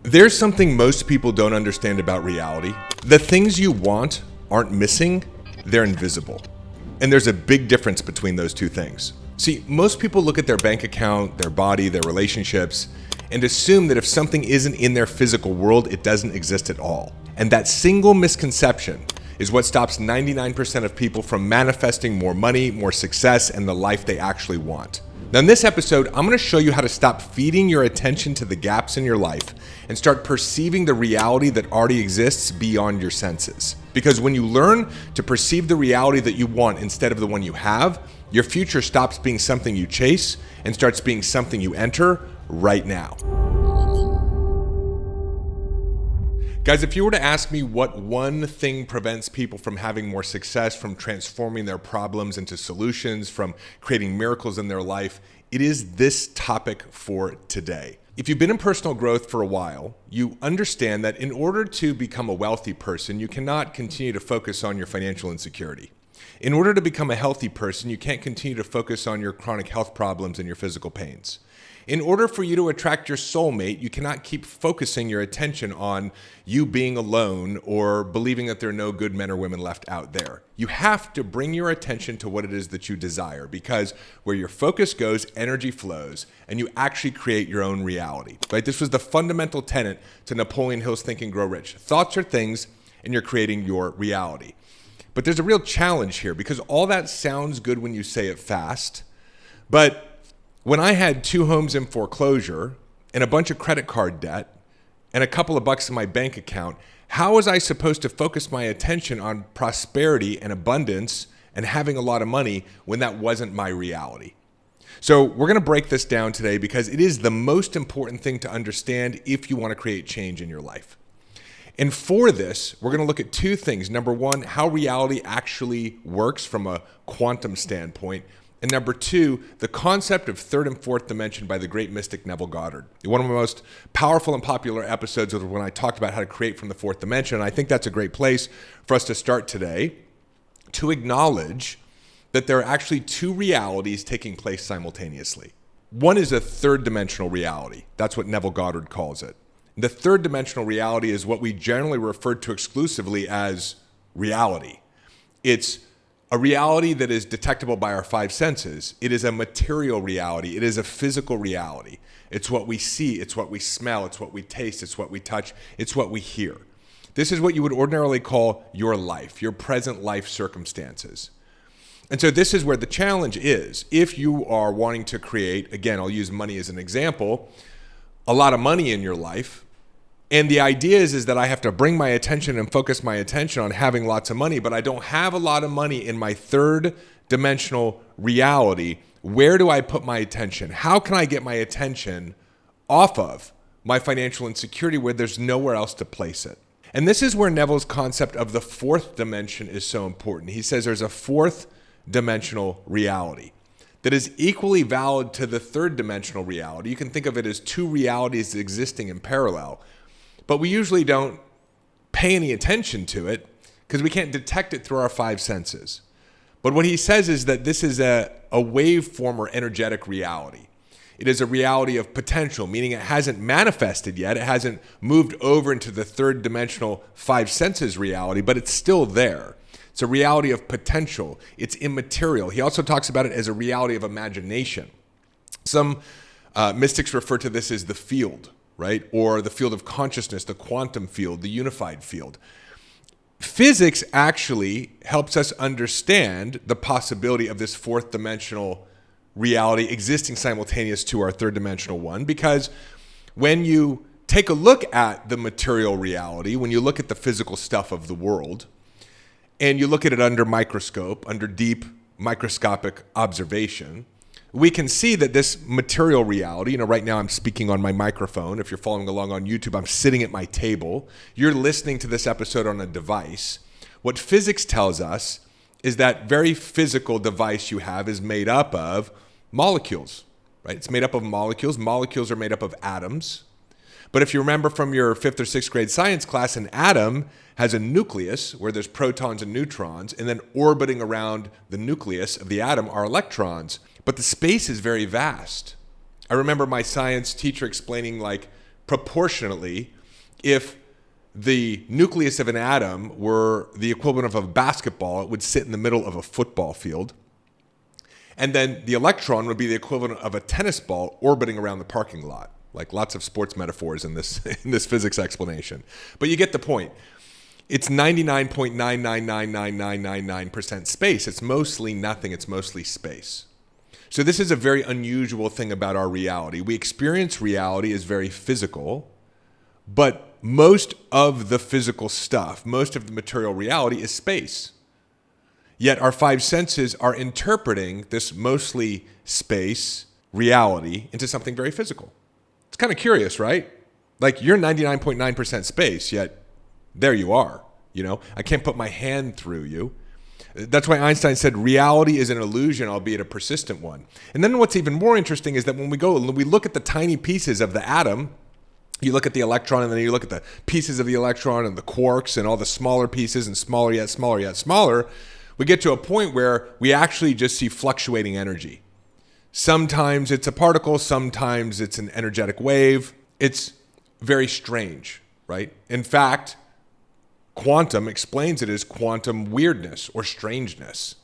There's something most people don't understand about reality. The things you want aren't missing, they're invisible. And there's a big difference between those two things. See, most people look at their bank account, their body, their relationships, and assume that if something isn't in their physical world, it doesn't exist at all. And that single misconception is what stops 99% of people from manifesting more money, more success, and the life they actually want. Now in this episode, I'm going to show you how to stop feeding your attention to the gaps in your life and start perceiving the reality that already exists beyond your senses. Because when you learn to perceive the reality that you want instead of the one you have, your future stops being something you chase and starts being something you enter right now. Guys, if you were to ask me what one thing prevents people from having more success, from transforming their problems into solutions, from creating miracles in their life, it is this topic for today. If you've been in personal growth for a while, you understand that in order to become a wealthy person, you cannot continue to focus on your financial insecurity. In order to become a healthy person, you can't continue to focus on your chronic health problems and your physical pains. In order for you to attract your soulmate, you cannot keep focusing your attention on you being alone or believing that there are no good men or women left out there. You have to bring your attention to what it is that you desire, because where your focus goes, energy flows, and you actually create your own reality. Right? This was the fundamental tenet to Napoleon Hill's Think and Grow Rich. Thoughts are things, and you're creating your reality. But there's a real challenge here, because all that sounds good when you say it fast, but when I had 2 homes in foreclosure and a bunch of credit card debt and a couple of bucks in my bank account, how was I supposed to focus my attention on prosperity and abundance and having a lot of money when that wasn't my reality? So we're going to break this down today because it is the most important thing to understand if you want to create change in your life. And for this, we're going to look at 2 things. Number 1, how reality actually works from a quantum standpoint. And number 2, the concept of third and fourth dimension by the great mystic Neville Goddard. One of my most powerful and popular episodes was when I talked about how to create from the fourth dimension. And I think that's a great place for us to start today, to acknowledge that there are actually 2 realities taking place simultaneously. One is a third dimensional reality. That's what Neville Goddard calls it. The third dimensional reality is what we generally refer to exclusively as reality. It's a reality that is detectable by our 5 senses. It is a material reality. It is a physical reality. It's what we see. It's what we smell. It's what we taste. It's what we touch. It's what we hear. This is what you would ordinarily call your life, your present life circumstances. And so this is where the challenge is. If you are wanting to create, again, I'll use money as an example, a lot of money in your life, and the idea is that I have to bring my attention and focus my attention on having lots of money, but I don't have a lot of money in my third dimensional reality. Where do I put my attention? How can I get my attention off of my financial insecurity where there's nowhere else to place it? And this is where Neville's concept of the fourth dimension is so important. He says there's a fourth dimensional reality that is equally valid to the third dimensional reality. You can think of it as 2 realities existing in parallel. But we usually don't pay any attention to it because we can't detect it through our 5 senses. But what he says is that this is a waveform or energetic reality. It is a reality of potential, meaning it hasn't manifested yet. It hasn't moved over into the third dimensional 5 senses reality, but it's still there. It's a reality of potential. It's immaterial. He also talks about it as a reality of imagination. Some mystics refer to this as the field, right? Or the field of consciousness, the quantum field, the unified field. Physics actually helps us understand the possibility of this fourth dimensional reality existing simultaneous to our third dimensional one, because when you take a look at the material reality, when you look at the physical stuff of the world, and you look at it under microscope, under deep microscopic observation, we can see that this material reality, right now I'm speaking on my microphone. If you're following along on YouTube, I'm sitting at my table. You're listening to this episode on a device. What physics tells us is that very physical device you have is made up of molecules, right? It's made up of molecules. Molecules are made up of atoms. But if you remember from your 5th or 6th grade science class, an atom has a nucleus where there's protons and neutrons, and then orbiting around the nucleus of the atom are electrons. But the space is very vast. I remember my science teacher explaining, like, proportionately, If the nucleus of an atom were the equivalent of a basketball, it would sit in the middle of a football field. And then the electron would be the equivalent of a tennis ball orbiting around the parking lot. Like lots of sports metaphors in this physics explanation. But you get the point. It's 99.9999999% space. It's mostly nothing. It's mostly space. So this is a very unusual thing about our reality. We experience reality as very physical, but most of the physical stuff, most of the material reality is space. Yet our five senses are interpreting this mostly space reality into something very physical. It's kind of curious, right? Like you're 99.9% space, yet there you are. You know, I can't put my hand through you. That's why Einstein said reality is an illusion, albeit a persistent one. And then what's even more interesting is that when we look at the tiny pieces of the atom, you look at the electron and then you look at the pieces of the electron and the quarks and all the smaller pieces and smaller yet smaller yet smaller, we get to a point where we actually just see fluctuating energy. Sometimes it's a particle, sometimes it's an energetic wave. It's very strange, right? In fact, quantum explains it as quantum weirdness or strangeness.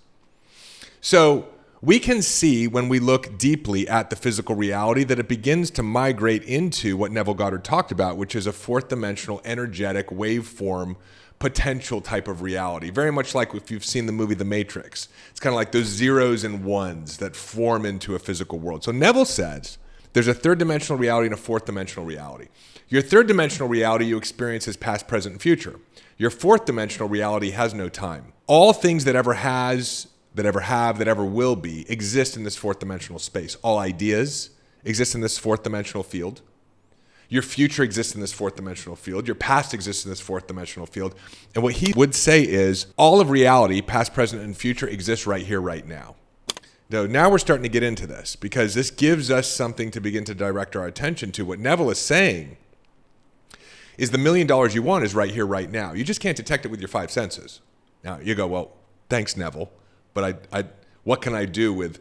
So we can see when we look deeply at the physical reality that it begins to migrate into what Neville Goddard talked about, which is a fourth dimensional energetic waveform potential type of reality. Very much like if you've seen the movie The Matrix. It's kind of like those zeros and ones that form into a physical world. So Neville says there's a third dimensional reality and a fourth dimensional reality. Your third dimensional reality you experience as past, present, and future. Your fourth dimensional reality has no time. All things that ever has, that ever have, that ever will be exist in this fourth dimensional space. All ideas exist in this fourth dimensional field. Your future exists in this fourth dimensional field. Your past exists in this fourth dimensional field. And what he would say is all of reality, past, present, and future exists right here, right now. Now we're starting to get into this because this gives us something to begin to direct our attention to. What Neville is saying is the $1 million you want is right here, right now. You just can't detect it with your five senses. Now you go, well, thanks, Neville, but what can I do with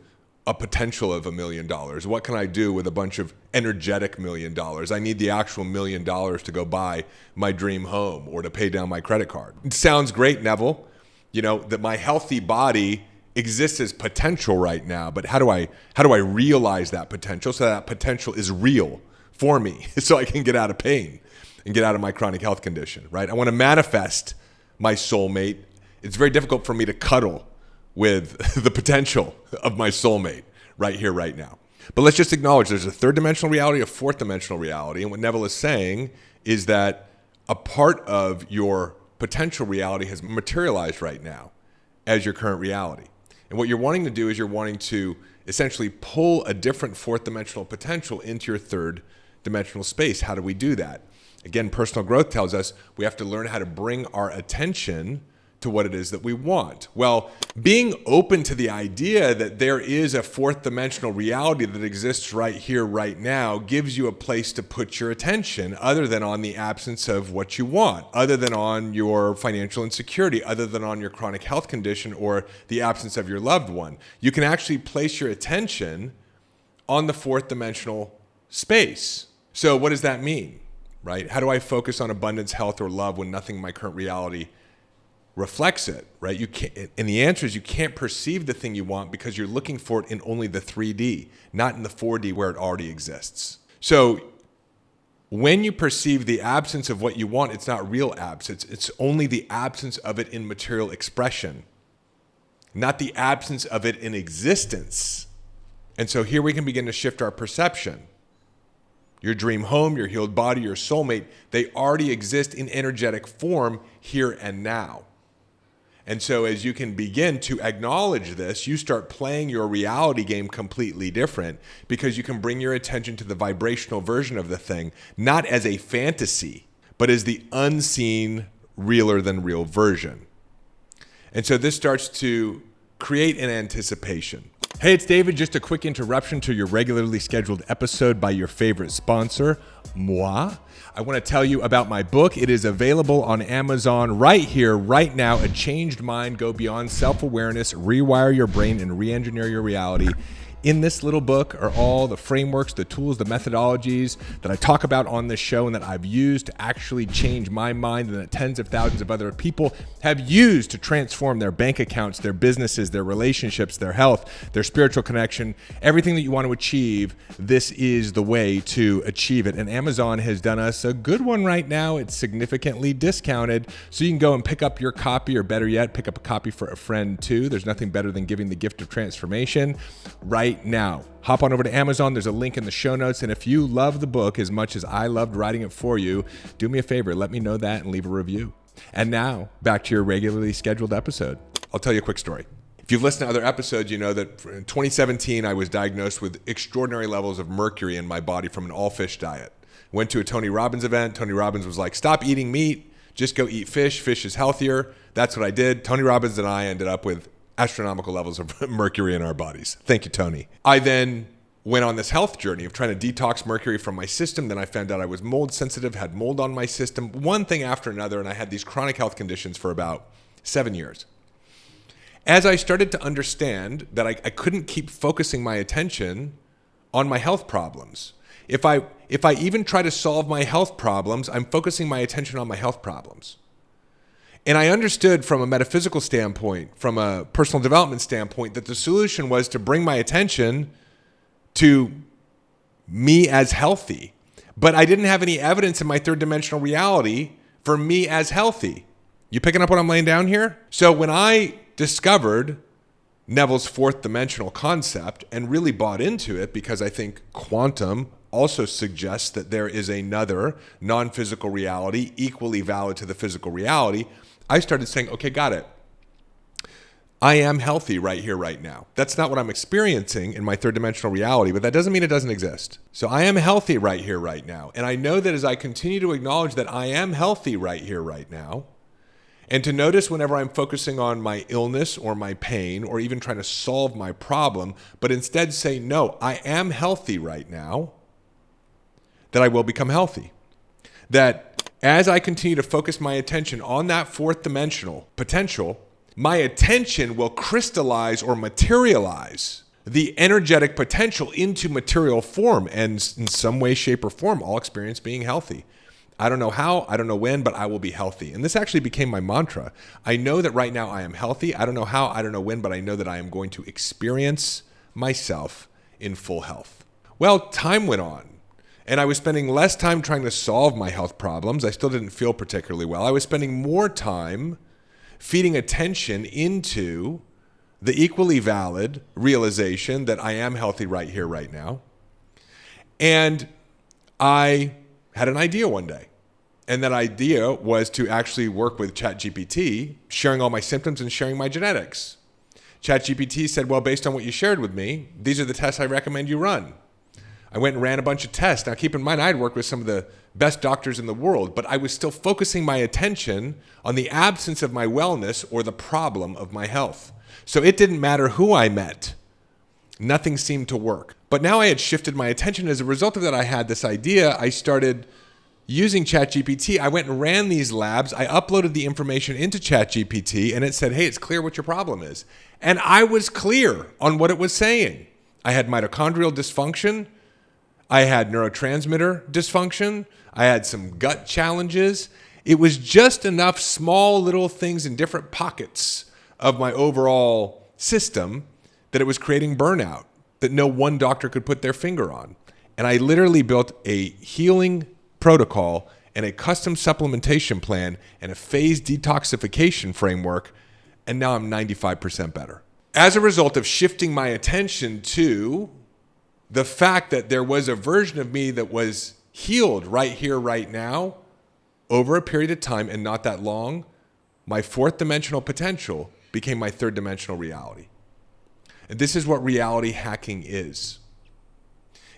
a potential of $1 million? What can I do with a bunch of energetic $1 million? I need the actual $1 million to go buy my dream home or to pay down my credit card. It sounds great, Neville, that my healthy body exists as potential right now, but how do I realize that potential so that potential is real for me so I can get out of pain and get out of my chronic health condition, right? I want to manifest my soulmate. It's very difficult for me to cuddle with the potential of my soulmate right here, right now. But let's just acknowledge there's a third dimensional reality, a fourth dimensional reality. And what Neville is saying is that a part of your potential reality has materialized right now as your current reality. And what you're wanting to do is you're wanting to essentially pull a different fourth dimensional potential into your third dimensional space. How do we do that? Again, personal growth tells us we have to learn how to bring our attention to what it is that we want. Well, being open to the idea that there is a fourth dimensional reality that exists right here, right now, gives you a place to put your attention other than on the absence of what you want, other than on your financial insecurity, other than on your chronic health condition or the absence of your loved one. You can actually place your attention on the fourth dimensional space. So what does that mean, right? How do I focus on abundance, health, or love when nothing in my current reality reflects it, right? You can't, and the answer is you can't perceive the thing you want because you're looking for it in only the 3D, not in the 4D where it already exists. So when you perceive the absence of what you want, it's not real absence. It's only the absence of it in material expression, not the absence of it in existence. And so here we can begin to shift our perception. Your dream home, your healed body, your soulmate, they already exist in energetic form here and now. And so as you can begin to acknowledge this, you start playing your reality game completely different because you can bring your attention to the vibrational version of the thing, not as a fantasy, but as the unseen, realer than real version. And so this starts to create an anticipation. Hey, it's David. Just a quick interruption to your regularly scheduled episode by your favorite sponsor, moi. I want to tell you about my book. It is available on Amazon right here, right now. A Changed Mind, Go Beyond Self-Awareness, Rewire Your Brain, and Re-Engineer Your Reality. In this little book are all the frameworks, the tools, the methodologies that I talk about on this show and that I've used to actually change my mind and that tens of thousands of other people have used to transform their bank accounts, their businesses, their relationships, their health, their spiritual connection, everything that you want to achieve. This is the way to achieve it. And Amazon has done us a good one right now. It's significantly discounted. So you can go and pick up your copy, or better yet, pick up a copy for a friend too. There's nothing better than giving the gift of transformation right now. Hop on over to Amazon. There's a link in the show notes. And if you love the book as much as I loved writing it for you, do me a favor, let me know that and leave a review. And now back to your regularly scheduled episode. I'll tell you a quick story. If you've listened to other episodes, you know that in 2017, I was diagnosed with extraordinary levels of mercury in my body from an all fish diet. Went to a Tony Robbins event. Tony Robbins was like, stop eating meat, just go eat fish. Fish is healthier. That's what I did. Tony Robbins and I ended up with astronomical levels of mercury in our bodies. Thank you, Tony. I then went on this health journey of trying to detox mercury from my system. Then I found out I was mold sensitive, had mold on my system, one thing after another, and I had these chronic health conditions for about 7 years. As I started to understand that I couldn't keep focusing my attention on my health problems. If I even try to solve my health problems, I'm focusing my attention on my health problems. And I understood from a metaphysical standpoint, from a personal development standpoint, that the solution was to bring my attention to me as healthy. But I didn't have any evidence in my third dimensional reality for me as healthy. You picking up what I'm laying down here? So when I discovered Neville's fourth dimensional concept and really bought into it, because I think quantum also suggests that there is another non-physical reality equally valid to the physical reality, I started saying, okay, got it. I am healthy right here, right now. That's not what I'm experiencing in my third dimensional reality, but that doesn't mean it doesn't exist. So I am healthy right here, right now. And I know that as I continue to acknowledge that I am healthy right here, right now, and to notice whenever I'm focusing on my illness or my pain or even trying to solve my problem, but instead say, no, I am healthy right now, that I will become healthy. That as I continue to focus my attention on that fourth dimensional potential, my attention will crystallize or materialize the energetic potential into material form, and in some way, shape, or form, I'll experience being healthy. I don't know how, I don't know when, but I will be healthy. And this actually became my mantra. I know that right now I am healthy. I don't know how, I don't know when, but I know that I am going to experience myself in full health. Well, time went on. And I was spending less time trying to solve my health problems. I still didn't feel particularly well. I was spending more time feeding attention into the equally valid realization that I am healthy right here, right now. And I had an idea one day. And that idea was to actually work with ChatGPT, sharing all my symptoms and sharing my genetics. ChatGPT said, well, based on what you shared with me, these are the tests I recommend you run. I went and ran a bunch of tests. Now, keep in mind, I'd worked with some of the best doctors in the world, but I was still focusing my attention on the absence of my wellness or the problem of my health. So it didn't matter who I met. Nothing seemed to work. But now I had shifted my attention. As a result of that, I had this idea. I started using ChatGPT. I went and ran these labs. I uploaded the information into ChatGPT, and it said, hey, it's clear what your problem is. And I was clear on what it was saying. I had mitochondrial dysfunction. I had neurotransmitter dysfunction. I had some gut challenges. It was just enough small little things in different pockets of my overall system that it was creating burnout that no one doctor could put their finger on. And I literally built a healing protocol and a custom supplementation plan and a phased detoxification framework, and now I'm 95% better. As a result of shifting my attention to the fact that there was a version of me that was healed right here, right now, over a period of time and not that long, my fourth dimensional potential became my third dimensional reality. And this is what reality hacking is.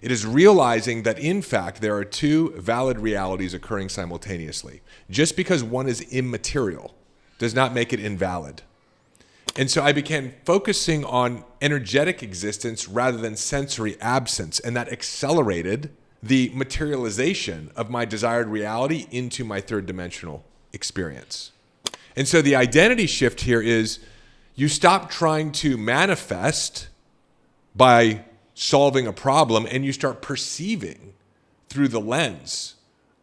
It is realizing that, in fact, there are two valid realities occurring simultaneously. Just because one is immaterial does not make it invalid. And so I began focusing on energetic existence rather than sensory absence, and that accelerated the materialization of my desired reality into my third dimensional experience. And so the identity shift here is you stop trying to manifest by solving a problem and you start perceiving through the lens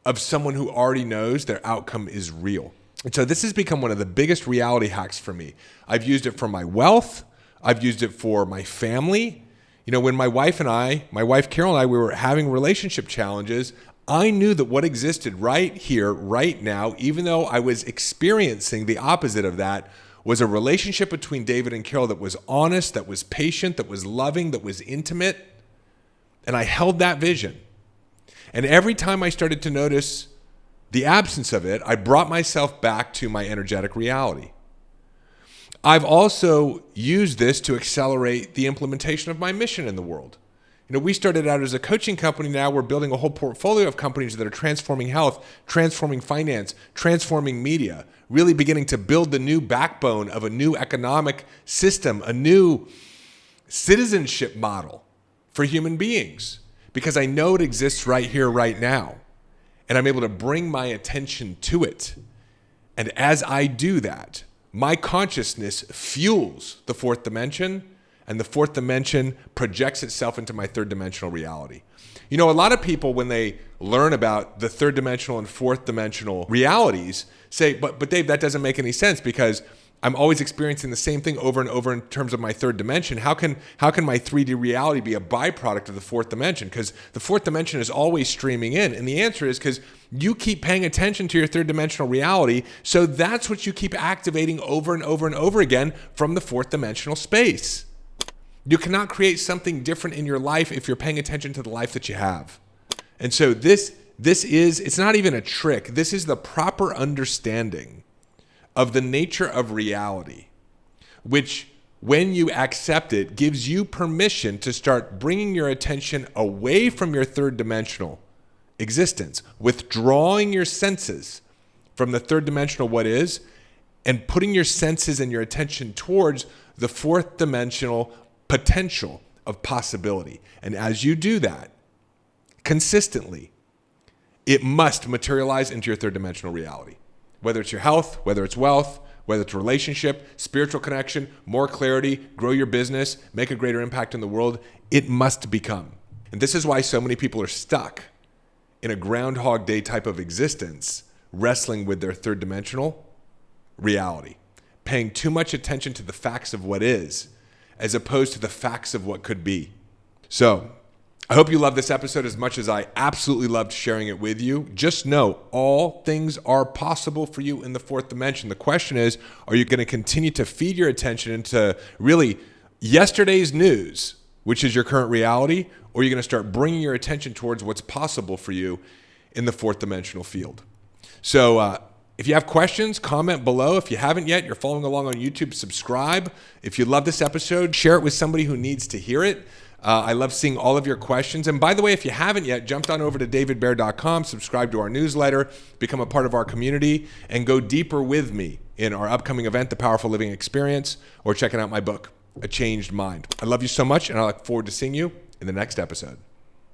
of someone who already knows their outcome is real. And so this has become one of the biggest reality hacks for me. I've used it for my wealth. I've used it for my family. You know, when my wife Carol and I, we were having relationship challenges, I knew that what existed right here, right now, even though I was experiencing the opposite of that, was a relationship between David and Carol that was honest, that was patient, that was loving, that was intimate. And I held that vision. And every time I started to notice the absence of it, I brought myself back to my energetic reality. I've also used this to accelerate the implementation of my mission in the world. You know, we started out as a coaching company. Now we're building a whole portfolio of companies that are transforming health, transforming finance, transforming media, really beginning to build the new backbone of a new economic system, a new citizenship model for human beings, because I know it exists right here, right now. And I'm able to bring my attention to it. And as I do that, my consciousness fuels the fourth dimension, and the fourth dimension projects itself into my third dimensional reality. You know, a lot of people, when they learn about the third dimensional and fourth dimensional realities, say, but Dave, that doesn't make any sense because I'm always experiencing the same thing over and over in terms of my third dimension. How can my 3D reality be a byproduct of the fourth dimension? Because the fourth dimension is always streaming in. And the answer is because you keep paying attention to your third dimensional reality. So that's what you keep activating over and over and over again from the fourth dimensional space. You cannot create something different in your life if you're paying attention to the life that you have. And so it's not even a trick. This is the proper understanding of the nature of reality, which when you accept it, gives you permission to start bringing your attention away from your third dimensional existence, withdrawing your senses from the third dimensional what is, and putting your senses and your attention towards the fourth dimensional potential of possibility. And as you do that consistently, it must materialize into your third dimensional reality. Whether it's your health, whether it's wealth, whether it's a relationship, spiritual connection, more clarity, grow your business, make a greater impact in the world, it must become. And this is why so many people are stuck in a Groundhog Day type of existence, wrestling with their third dimensional reality, paying too much attention to the facts of what is, as opposed to the facts of what could be. So, I hope you love this episode as much as I absolutely loved sharing it with you. Just know all things are possible for you in the fourth dimension. The question is, are you going to continue to feed your attention into really yesterday's news, which is your current reality, or are you going to start bringing your attention towards what's possible for you in the fourth dimensional field? So if you have questions, comment below. If you haven't yet, you're following along on YouTube, subscribe. If you love this episode, share it with somebody who needs to hear it. I love seeing all of your questions. And by the way, if you haven't yet, jump on over to davidbear.com, subscribe to our newsletter, become a part of our community, and go deeper with me in our upcoming event, The Powerful Living Experience, or checking out my book, A Changed Mind. I love you so much, and I look forward to seeing you in the next episode.